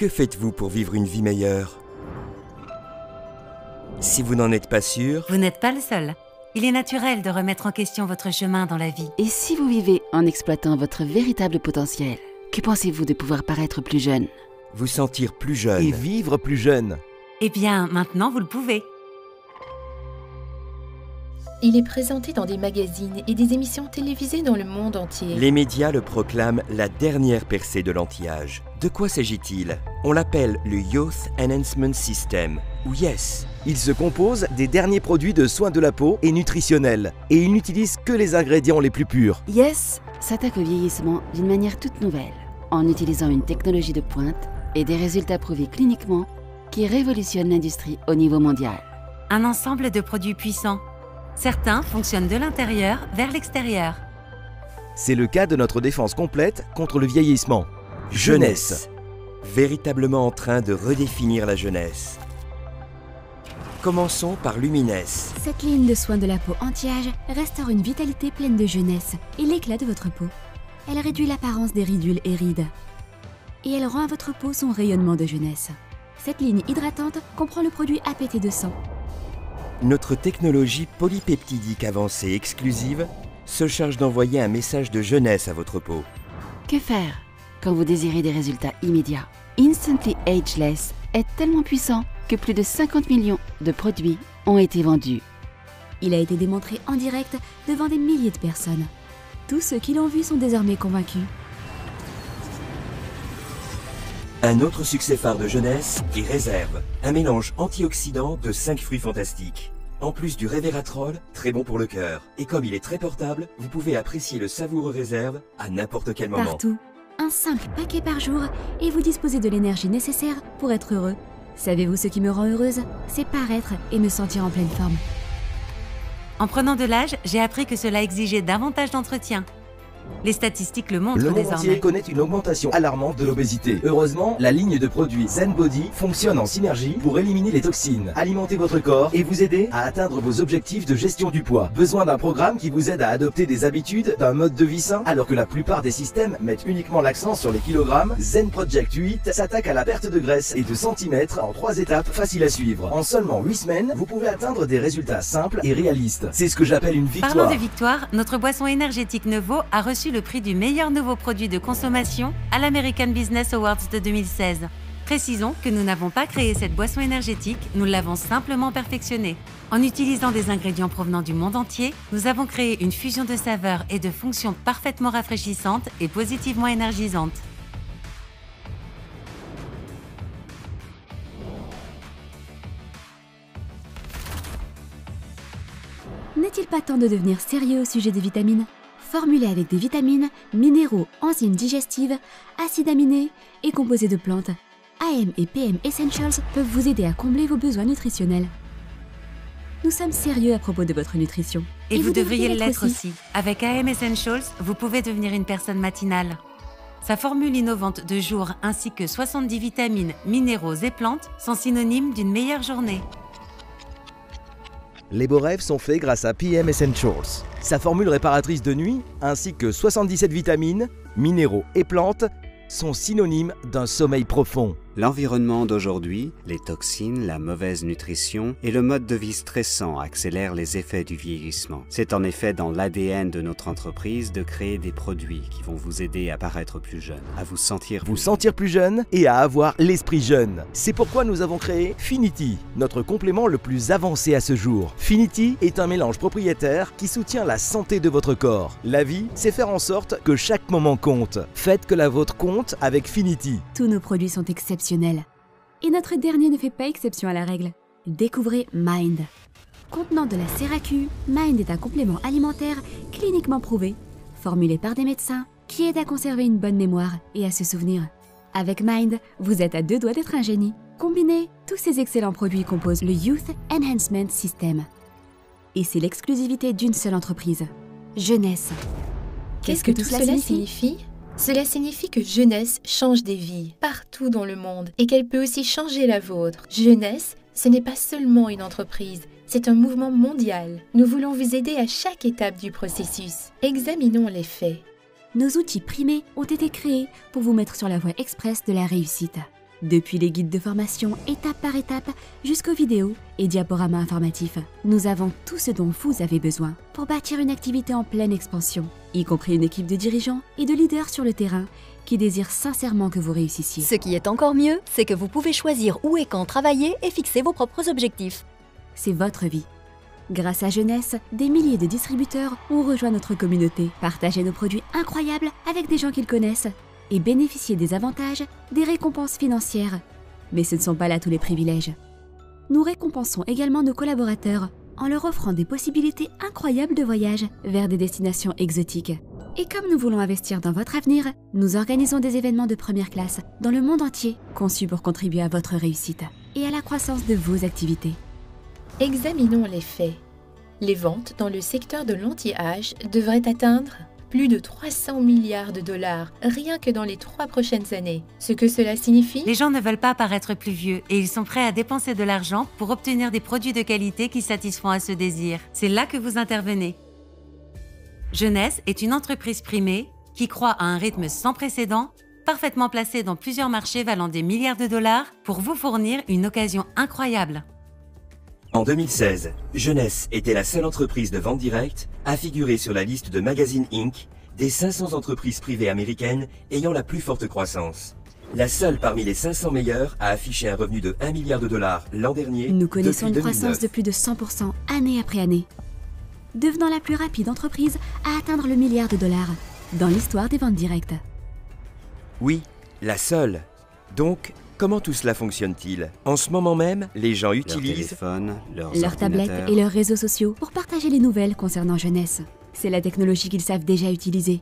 Que faites-vous pour vivre une vie meilleure? Si vous n'en êtes pas sûr, Vous n'êtes pas le seul. Il est naturel de remettre en question votre chemin dans la vie. Et si vous vivez en exploitant votre véritable potentiel, que pensez-vous de pouvoir paraître plus jeune? vous sentir plus jeune. Et vivre plus jeune. Eh bien, maintenant vous le pouvez. Il est présenté dans des magazines et des émissions télévisées dans le monde entier. Les médias le proclament la dernière percée de l'anti-âge. De quoi s'agit-il? On l'appelle le Youth Enhancement System, ou YES. Il se compose des derniers produits de soins de la peau et nutritionnels. Et il n'utilise que les ingrédients les plus purs. Yes s'attaque au vieillissement d'une manière toute nouvelle, en utilisant une technologie de pointe et des résultats prouvés cliniquement qui révolutionnent l'industrie au niveau mondial. Un ensemble de produits puissants. Certains fonctionnent de l'intérieur vers l'extérieur. C'est le cas de notre défense complète contre le vieillissement. Jeunesse. Véritablement en train de redéfinir la jeunesse. Commençons par Lumines. Cette ligne de soins de la peau anti-âge restaure une vitalité pleine de jeunesse et l'éclat de votre peau. Elle réduit l'apparence des ridules et rides. Et elle rend à votre peau son rayonnement de jeunesse. Cette ligne hydratante comprend le produit APT200. Notre technologie polypeptidique avancée exclusive se charge d'envoyer un message de jeunesse à votre peau. Que faire quand vous désirez des résultats immédiats? Instantly Ageless est tellement puissant que plus de 50 millions de produits ont été vendus. Il a été démontré en direct devant des milliers de personnes. Tous ceux qui l'ont vu sont désormais convaincus. Un autre succès phare de jeunesse est Réserve, un mélange antioxydant de 5 fruits fantastiques. En plus du Resveratrol, très bon pour le cœur. Et comme il est très portable, vous pouvez apprécier le savoureux Réserve à n'importe quel moment. Partout. Un simple paquet par jour et vous disposez de l'énergie nécessaire pour être heureux. Savez-vous ce qui me rend heureuse? C'est paraître et me sentir en pleine forme. En prenant de l'âge, j'ai appris que cela exigeait davantage d'entretien. Les statistiques le montrent Le monde désormais. entier connaît une augmentation alarmante de l'obésité. Heureusement, la ligne de produits Zen Body fonctionne en synergie pour éliminer les toxines, alimenter votre corps et vous aider à atteindre vos objectifs de gestion du poids. Besoin d'un programme qui vous aide à adopter des habitudes, d'un mode de vie sain? Alors que la plupart des systèmes mettent uniquement l'accent sur les kilogrammes, Zen Project 8 s'attaque à la perte de graisse et de centimètres en 3 étapes faciles à suivre. En seulement 8 semaines, vous pouvez atteindre des résultats simples et réalistes. C'est ce que j'appelle une victoire. Parlant de victoire, notre boisson énergétique Nevo a reçu le prix du meilleur nouveau produit de consommation à l'American Business Awards de 2016. Précisons que nous n'avons pas créé cette boisson énergétique, nous l'avons simplement perfectionnée. En utilisant des ingrédients provenant du monde entier, nous avons créé une fusion de saveurs et de fonctions parfaitement rafraîchissantes et positivement énergisantes. N'est-il pas temps de devenir sérieux au sujet des vitamines? Formulé avec des vitamines, minéraux, enzymes digestives, acides aminés et composés de plantes, AM et PM Essentials peuvent vous aider à combler vos besoins nutritionnels. Nous sommes sérieux à propos de votre nutrition. Et vous devriez l'être aussi. Avec AM Essentials, vous pouvez devenir une personne matinale. Sa formule innovante de jour ainsi que 70 vitamines, minéraux et plantes sont synonymes d'une meilleure journée. Les beaux rêves sont faits grâce à PM Essentials. Sa formule réparatrice de nuit, ainsi que 77 vitamines, minéraux et plantes, sont synonymes d'un sommeil profond. L'environnement d'aujourd'hui, les toxines, la mauvaise nutrition et le mode de vie stressant accélèrent les effets du vieillissement. C'est en effet dans l'ADN de notre entreprise de créer des produits qui vont vous aider à paraître plus jeune, à vous sentir plus jeune et à avoir l'esprit jeune. C'est pourquoi nous avons créé Finity, notre complément le plus avancé à ce jour. Finity est un mélange propriétaire qui soutient la santé de votre corps. La vie, c'est faire en sorte que chaque moment compte. Faites que la vôtre compte avec Finity. Tous nos produits sont exceptionnels. Et notre dernier ne fait pas exception à la règle. Découvrez Mind. Contenant de la CERAQ, Mind est un complément alimentaire cliniquement prouvé, formulé par des médecins, qui aide à conserver une bonne mémoire et à se souvenir. Avec Mind, vous êtes à 2 doigts d'être un génie. Combinés, tous ces excellents produits composent le Youth Enhancement System. Et c'est l'exclusivité d'une seule entreprise. Jeunesse. Qu'est-ce que tout cela signifie? Cela signifie que Jeunesse change des vies partout dans le monde et qu'elle peut aussi changer la vôtre. Jeunesse, ce n'est pas seulement une entreprise, c'est un mouvement mondial. Nous voulons vous aider à chaque étape du processus. Examinons les faits. Nos outils primés ont été créés pour vous mettre sur la voie express de la réussite. Depuis les guides de formation étape par étape jusqu'aux vidéos et diaporamas informatifs, nous avons tout ce dont vous avez besoin pour bâtir une activité en pleine expansion, y compris une équipe de dirigeants et de leaders sur le terrain qui désirent sincèrement que vous réussissiez. Ce qui est encore mieux, c'est que vous pouvez choisir où et quand travailler et fixer vos propres objectifs. C'est votre vie. Grâce à Jeunesse, des milliers de distributeurs ont rejoint notre communauté, partagé nos produits incroyables avec des gens qu'ils connaissent et bénéficier des avantages, des récompenses financières. Mais ce ne sont pas là tous les privilèges. Nous récompensons également nos collaborateurs en leur offrant des possibilités incroyables de voyage vers des destinations exotiques. Et comme nous voulons investir dans votre avenir, nous organisons des événements de première classe dans le monde entier, conçus pour contribuer à votre réussite et à la croissance de vos activités. Examinons les faits. Les ventes dans le secteur de l'anti-âge devraient atteindre plus de 300 milliards de dollars, rien que dans les 3 prochaines années. Ce que cela signifie? Les gens ne veulent pas paraître plus vieux et ils sont prêts à dépenser de l'argent pour obtenir des produits de qualité qui satisfont à ce désir. C'est là que vous intervenez. Jeunesse est une entreprise primée qui croît à un rythme sans précédent, parfaitement placée dans plusieurs marchés valant des milliards de dollars pour vous fournir une occasion incroyable. En 2016, Jeunesse était la seule entreprise de vente directe à figurer sur la liste de Magazine Inc. des 500 entreprises privées américaines ayant la plus forte croissance. La seule parmi les 500 meilleures à afficher un revenu de 1 milliard de dollars l'an dernier. Nous connaissons une depuis croissance 2009. de plus de 100% année après année, devenant la plus rapide entreprise à atteindre le milliard de dollars dans l'histoire des ventes directes. Oui, la seule. Donc, comment tout cela fonctionne-t-il? En ce moment même, les gens Leur utilisent téléphone, leurs Leurs tablettes ordinateurs. et leurs réseaux sociaux pour partager les nouvelles concernant Jeunesse. C'est la technologie qu'ils savent déjà utiliser.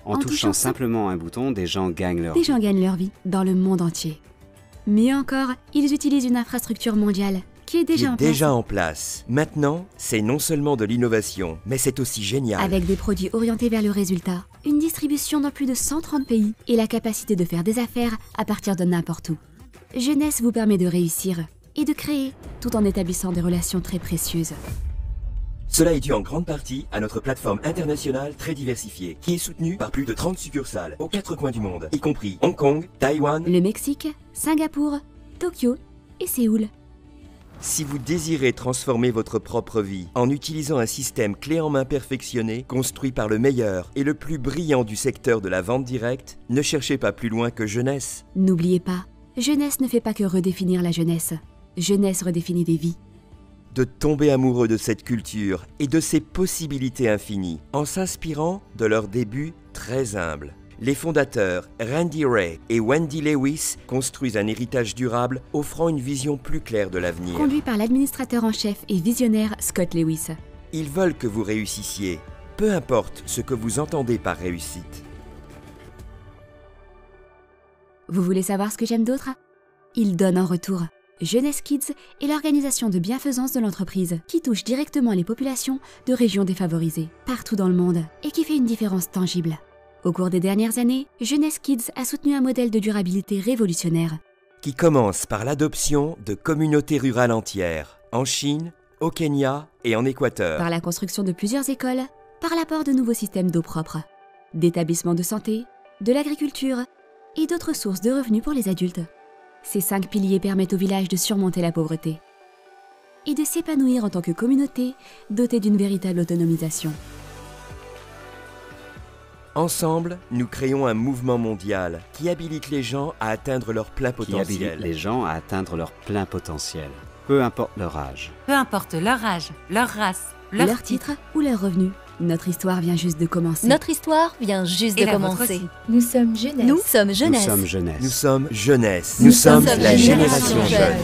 En en touchant touchant simplement un bouton, des gens gagnent leur Des vie. gens gagnent leur vie dans le monde entier. Mieux encore, ils utilisent une infrastructure mondiale qui est qui déjà est en place. déjà en place. Maintenant, c'est non seulement de l'innovation, mais c'est aussi génial. Avec des produits orientés vers le résultat, une distribution dans plus de 130 pays et la capacité de faire des affaires à partir de n'importe où. Jeunesse vous permet de réussir et de créer tout en établissant des relations très précieuses. Cela est dû en grande partie à notre plateforme internationale très diversifiée, qui est soutenue par plus de 30 succursales aux 4 coins du monde, y compris Hong Kong, Taïwan. Le Mexique, Singapour, Tokyo et Séoul. Si vous désirez transformer votre propre vie en utilisant un système clé en main perfectionné, construit par le meilleur et le plus brillant du secteur de la vente directe, ne cherchez pas plus loin que Jeunesse. N'oubliez pas, Jeunesse ne fait pas que redéfinir la jeunesse. Jeunesse redéfinit des vies. De tomber amoureux de cette culture et de ses possibilités infinies, en s'inspirant de leurs débuts très humbles. Les fondateurs Randy Ray et Wendy Lewis construisent un héritage durable offrant une vision plus claire de l'avenir. Conduit par l'administrateur en chef et visionnaire Scott Lewis. Ils veulent que vous réussissiez, peu importe ce que vous entendez par réussite. Vous voulez savoir ce que j'aime d'autre? Ils donnent en retour. Jeunesse Kids est l'organisation de bienfaisance de l'entreprise qui touche directement les populations de régions défavorisées, partout dans le monde, et qui fait une différence tangible. Au cours des dernières années, Jeunesse Kids a soutenu un modèle de durabilité révolutionnaire. Qui commence par l'adoption de communautés rurales entières, en Chine, au Kenya et en Équateur. Par la construction de plusieurs écoles, par l'apport de nouveaux systèmes d'eau propre, d'établissements de santé, de l'agriculture et d'autres sources de revenus pour les adultes. Ces 5 piliers permettent au village de surmonter la pauvreté et de s'épanouir en tant que communauté dotée d'une véritable autonomisation. Ensemble, nous créons un mouvement mondial qui habilite les gens à atteindre leur plein qui habilitent potentiel. les gens à atteindre leur plein potentiel, peu importe leur âge. Peu importe leur âge, leur race, leur titre ou leur revenu. Notre histoire vient juste de commencer. Notre histoire vient juste et de la vôtre commencer. aussi. Nous sommes Jeunesse. Nous sommes Jeunesse. Nous sommes jeunesse. Nous sommes Jeunesse. Nous sommes la génération jeune.